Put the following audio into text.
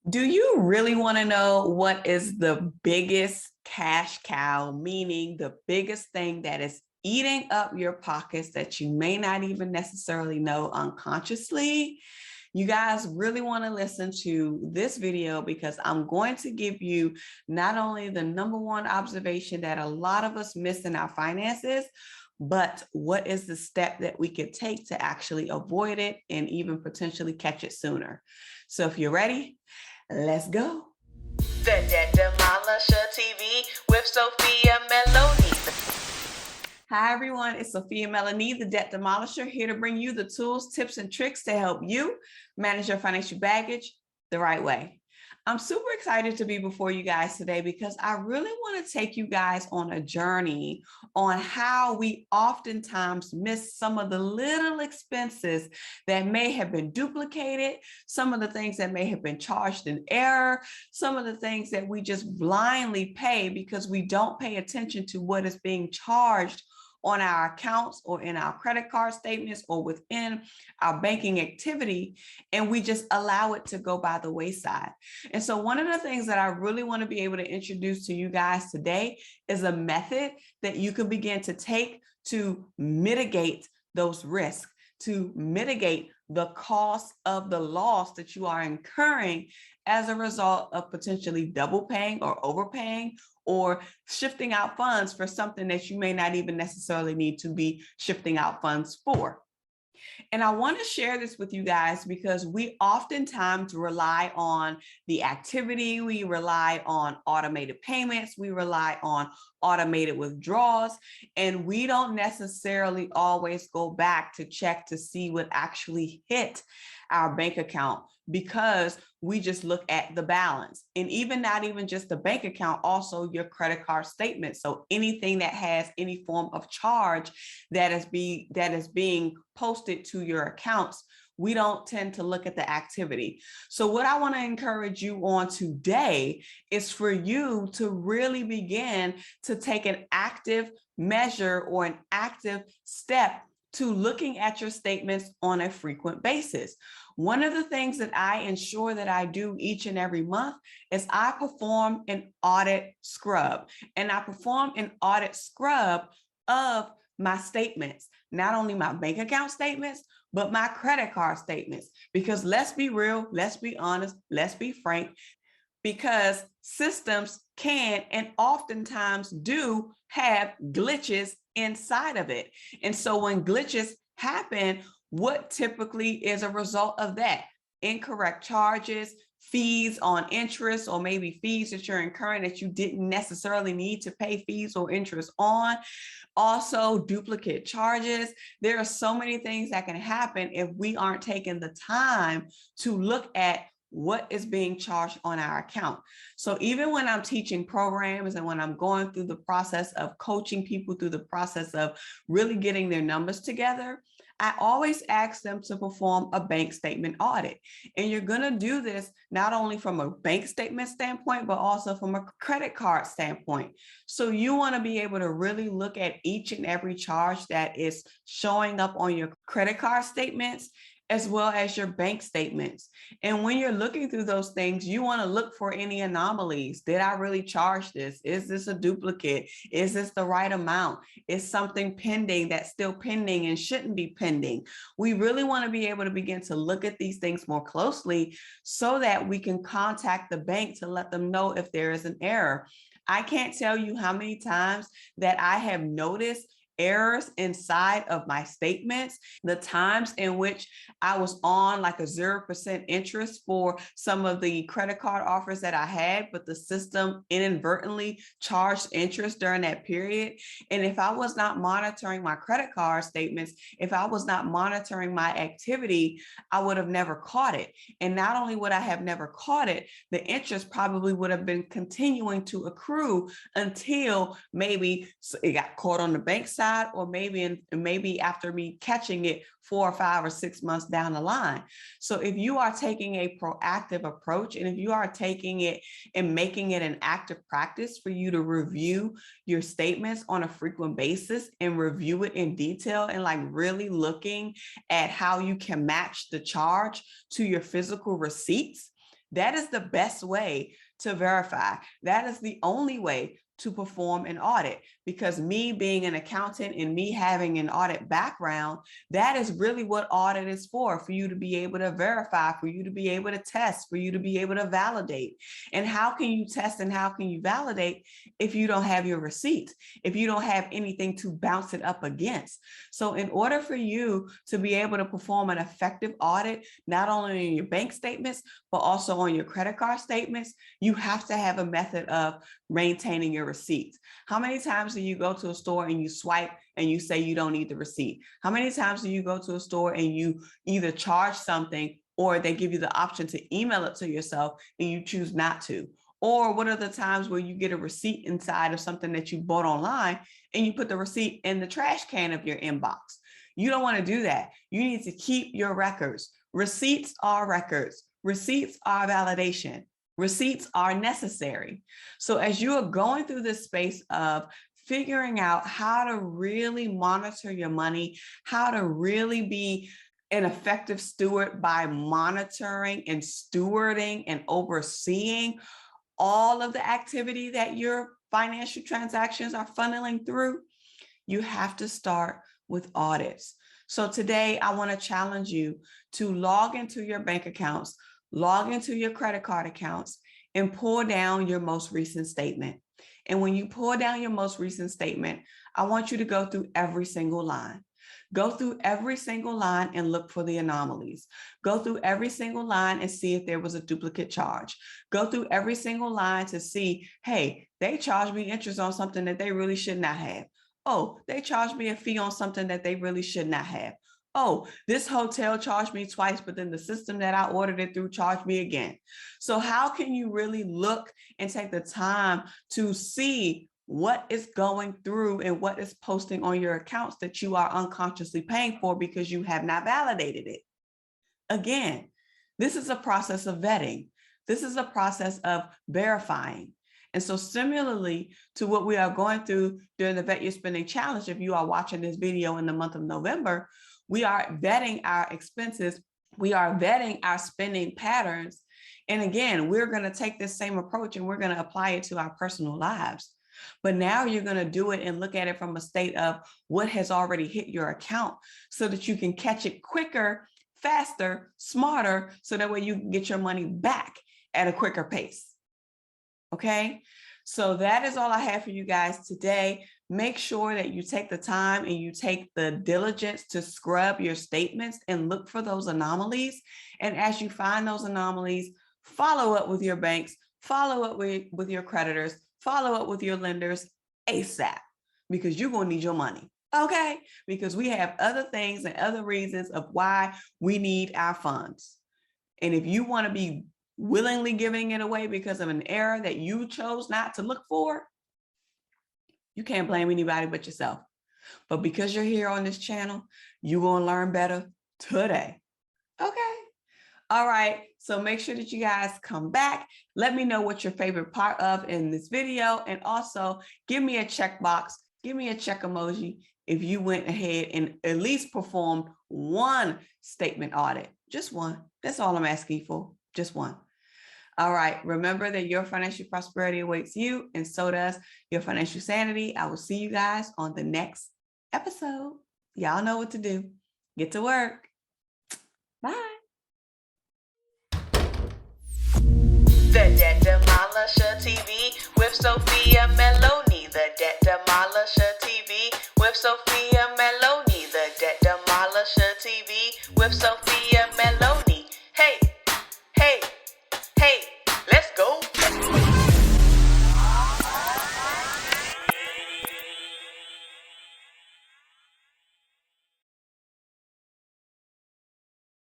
Do you really want to know what is the biggest cash cow, meaning the biggest thing that is eating up your pockets that you may not even necessarily know unconsciously? You guys really want to listen to this video because I'm going to give you not only the number one observation that a lot of us miss in our finances, but what is the step that we could take to actually avoid it and even potentially catch it sooner. So if you're ready, let's go. The Debt Demolisher TV with Sophia Melone. Hi, everyone. It's Sophia Melone, the Debt Demolisher, here to bring you the tools, tips, and tricks to help you manage your financial baggage the right way. I'm super excited to be before you guys today because I really want to take you guys on a journey on how we oftentimes miss some of the little expenses that may have been duplicated, some of the things that may have been charged in error, some of the things that we just blindly pay because we don't pay attention to what is being charged on our accounts or in our credit card statements or within our banking activity, and we just allow it to go by the wayside. And so one of the things that I really want to be able to introduce to you guys today is a method that you can begin to take to mitigate those risks, to mitigate the cost of the loss that you are incurring as a result of potentially double paying or overpaying or shifting out funds for something that you may not even necessarily need to be shifting out funds for. And I want to share this with you guys because we oftentimes rely on the activity, we rely on automated payments, we rely on automated withdrawals, and we don't necessarily always go back to check to see what actually hit our bank account because we just look at the balance. And even not even just the bank account, also your credit card statement. So anything that has any form of charge that is being posted to your accounts, we don't tend to look at the activity. So what I want to encourage you on today is for you to really begin to take an active measure or an active step to looking at your statements on a frequent basis. One of the things that I ensure that I do each and every month is I perform an audit scrub, and I perform an audit scrub of my statements, not only my bank account statements, but my credit card statements. Because let's be real, let's be honest, let's be frank, because systems can and oftentimes do have glitches inside of it. And so when glitches happen, what typically is a result of that? Incorrect charges, fees on interest, or maybe fees that you're incurring that you didn't necessarily need to pay fees or interest on. Also, duplicate charges. There are so many things that can happen if we aren't taking the time to look at what is being charged on our account. So even when I'm teaching programs and when I'm going through the process of coaching people through the process of really getting their numbers together, I always ask them to perform a bank statement audit. And you're going to do this not only from a bank statement standpoint, but also from a credit card standpoint. So you want to be able to really look at each and every charge that is showing up on your credit card statements, as well as your bank statements. And when you're looking through those things, you want to look for any anomalies. Did I really charge this? Is this a duplicate? Is this the right amount? Is something pending that's still pending and shouldn't be pending? We really want to be able to begin to look at these things more closely so that we can contact the bank to let them know if there is an error. I can't tell you how many times that I have noticed errors inside of my statements, the times in which I was on like a 0% interest for some of the credit card offers that I had, but the system inadvertently charged interest during that period. And if I was not monitoring my credit card statements, if I was not monitoring my activity, I would have never caught it. And not only would I have never caught it, the interest probably would have been continuing to accrue until maybe it got caught on the bank side, or maybe after me catching it 4 or 5 or 6 months down the line. So if you are taking a proactive approach, and if you are taking it and making it an active practice for you to review your statements on a frequent basis and review it in detail and like really looking at how you can match the charge to your physical receipts, That is the best way to verify. That is the only way to perform an audit, because me being an accountant and me having an audit background, that is really what audit is for you to be able to verify, for you to be able to test, for you to be able to validate. And how can you test and how can you validate if you don't have your receipts, if you don't have anything to bounce it up against? So in order for you to be able to perform an effective audit, not only in your bank statements, but also on your credit card statements, you have to have a method of maintaining your receipts. How many times do you go to a store and you swipe and you say you don't need the receipt? How many times do you go to a store and you either charge something or they give you the option to email it to yourself and you choose not to? Or what are the times where you get a receipt inside of something that you bought online and you put the receipt in the trash can of your inbox? You don't want to do that. You need to keep your records. Receipts are records. Receipts are validation. Receipts are necessary. So as you are going through this space of figuring out how to really monitor your money, how to really be an effective steward by monitoring and stewarding and overseeing all of the activity that your financial transactions are funneling through, you have to start with audits. So today I want to challenge you to log into your bank accounts, log into your credit card accounts, and pull down your most recent statement. And when you pull down your most recent statement, I want you to go through every single line. Go through every single line and look for the anomalies. Go through every single line and see if there was a duplicate charge. Go through every single line to see, hey, they charged me interest on something that they really should not have. Oh, they charged me a fee on something that they really should not have. Oh, this hotel charged me twice, but then the system that I ordered it through charged me again. So how can you really look and take the time to see what is going through and what is posting on your accounts that you are unconsciously paying for because you have not validated it? Again, this is a process of vetting. This is a process of verifying. And so similarly to what we are going through during the Vet Your Spending Challenge, if you are watching this video in the month of November, we are vetting our expenses. We are vetting our spending patterns. And again, we're going to take this same approach and we're going to apply it to our personal lives. But now you're going to do it and look at it from a state of what has already hit your account so that you can catch it quicker, faster, smarter, so that way you can get your money back at a quicker pace. Okay, so that is all I have for you guys today. Make sure that you take the time and you take the diligence to scrub your statements and look for those anomalies. And as you find those anomalies, follow up with your banks, follow up with your creditors, follow up with your lenders ASAP, because you're going to need your money. Okay, because we have other things and other reasons of why we need our funds. And if you want to be willingly giving it away because of an error that you chose not to look for, you can't blame anybody but yourself. But because you're here on this channel, you're going to learn better today. Okay. All right. So make sure that you guys come back. Let me know what your favorite part of in this video. And also give me a check box. Give me a check emoji if you went ahead and at least performed one statement audit. Just one. That's all I'm asking for. Just one. All right. Remember that your financial prosperity awaits you, and so does your financial sanity. I will see you guys on the next episode. Y'all know what to do. Get to work. Bye. The Debt Demolisher TV with Sophia Melone. The Debt Demolisher